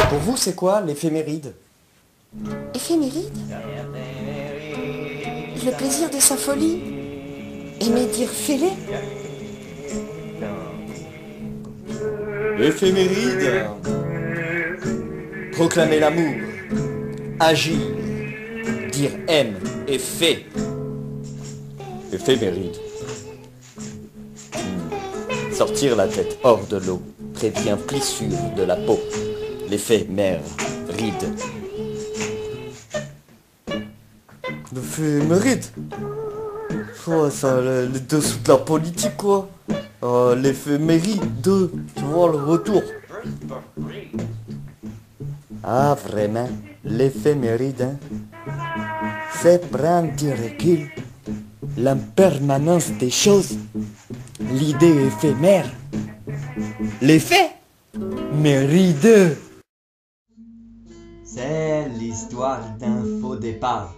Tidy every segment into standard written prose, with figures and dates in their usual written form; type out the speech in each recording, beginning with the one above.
Pour vous, c'est quoi l'éphéméride? Éphéméride? Le plaisir de sa folie? Aimer dire fêlé? Éphéméride. Proclamer l'amour. Agir. Dire aime et fait. Éphéméride. Sortir la tête hors de l'eau prévient plissure de la peau. L'éphémère ride. L'éphéméride? Ouais, ça, les dessous de la politique, quoi. L'éphéméride, tu vois, le retour. Ah, vraiment, l'éphéméride, hein? C'est prendre du recul, l'impermanence des choses, l'idée éphémère, l'effet méride. C'est l'histoire d'un faux départ.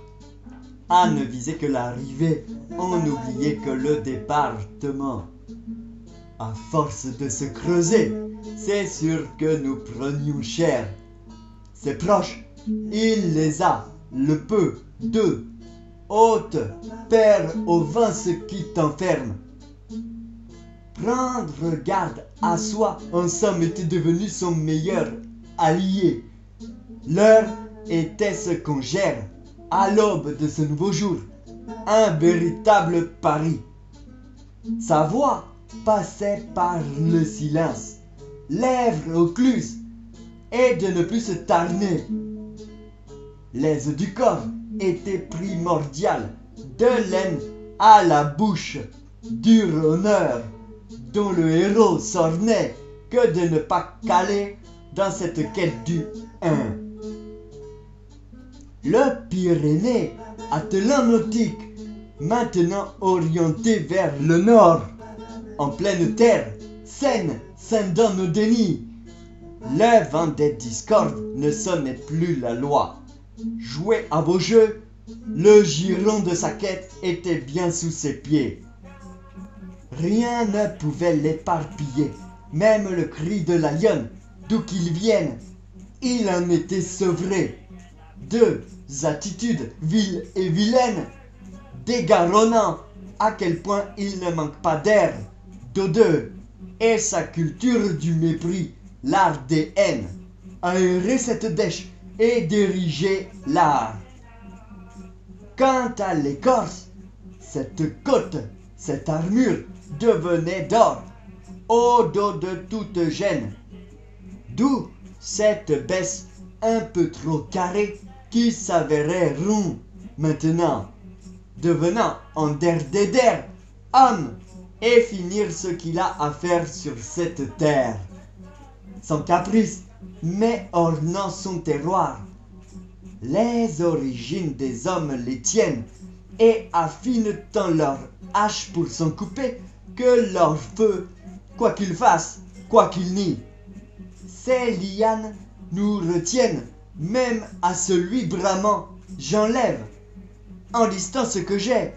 À ne viser que l'arrivée, on n'oubliait que le département. À force de se creuser, c'est sûr que nous prenions cher. Ses proches, il les a, le peu, d'eux. Ôte, perds au vin ce qui t'enferme. Prendre garde à soi, en somme, était devenu son meilleur allié. L'heure était ce qu'on gère, à l'aube de ce nouveau jour, un véritable pari. Sa voix passait par le silence, lèvres occluses, et de ne plus se tarner. L'aise du corps était primordial, de l'aine à la bouche, dur honneur, dont le héros s'ornait que de ne pas caler dans cette quête du 1. Le Pyrénées, attelant nautique, maintenant orienté vers le nord, en pleine terre, saine, scindant nos dénis. Le vent des discordes ne sonnait plus la loi. Jouez à vos jeux, le giron de sa quête était bien sous ses pieds. Rien ne pouvait l'éparpiller, même le cri de la lionne, d'où qu'il vienne, il en était sevré. Deux attitudes viles et vilaines, dégaronnant à quel point il ne manque pas d'air, d'odeur, et sa culture du mépris, l'art des haines, aérer cette dèche et diriger l'art. Quant à l'écorce, cette côte, cette armure devenait d'or, au dos de toute gêne. D'où cette baisse un peu trop carrée qui s'avérait rond maintenant, devenant en der des der, homme, et finir ce qu'il a à faire sur cette terre. Sans caprice, mais ornant son terroir. Les origines des hommes les tiennent, et affinent tant leur hache pour s'en couper, que leur feu, quoi qu'il fasse, quoi qu'il nie. Ces lianes nous retiennent, même à celui bramant, j'enlève, en listant ce que j'ai.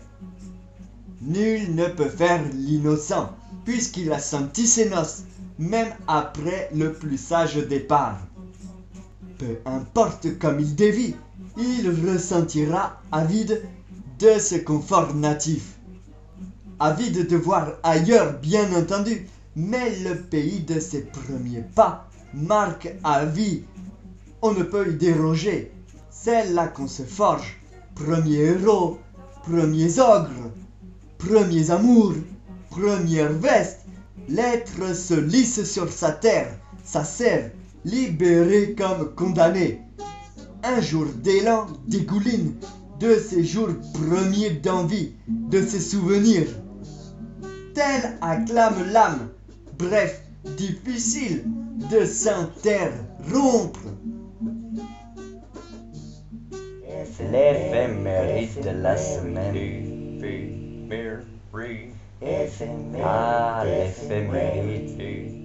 Nul ne peut faire l'innocent, puisqu'il a senti ses noces, même après le plus sage départ. Peu importe comme il dévie, il ressentira avide de ce confort natif. Avide de voir ailleurs, bien entendu, mais le pays de ses premiers pas marque à vie. On ne peut y déroger. C'est là qu'on se forge. Premiers héros, premiers ogres, premiers amours, première veste. L'être se lisse sur sa terre, sa sève, libéré comme condamné. Un jour d'élan dégouline de ses jours premiers d'envie, de ses souvenirs. Tel acclame l'âme, bref, difficile de s'interrompre. L'éphéméride de la semaine. Ah, l'éphéméride.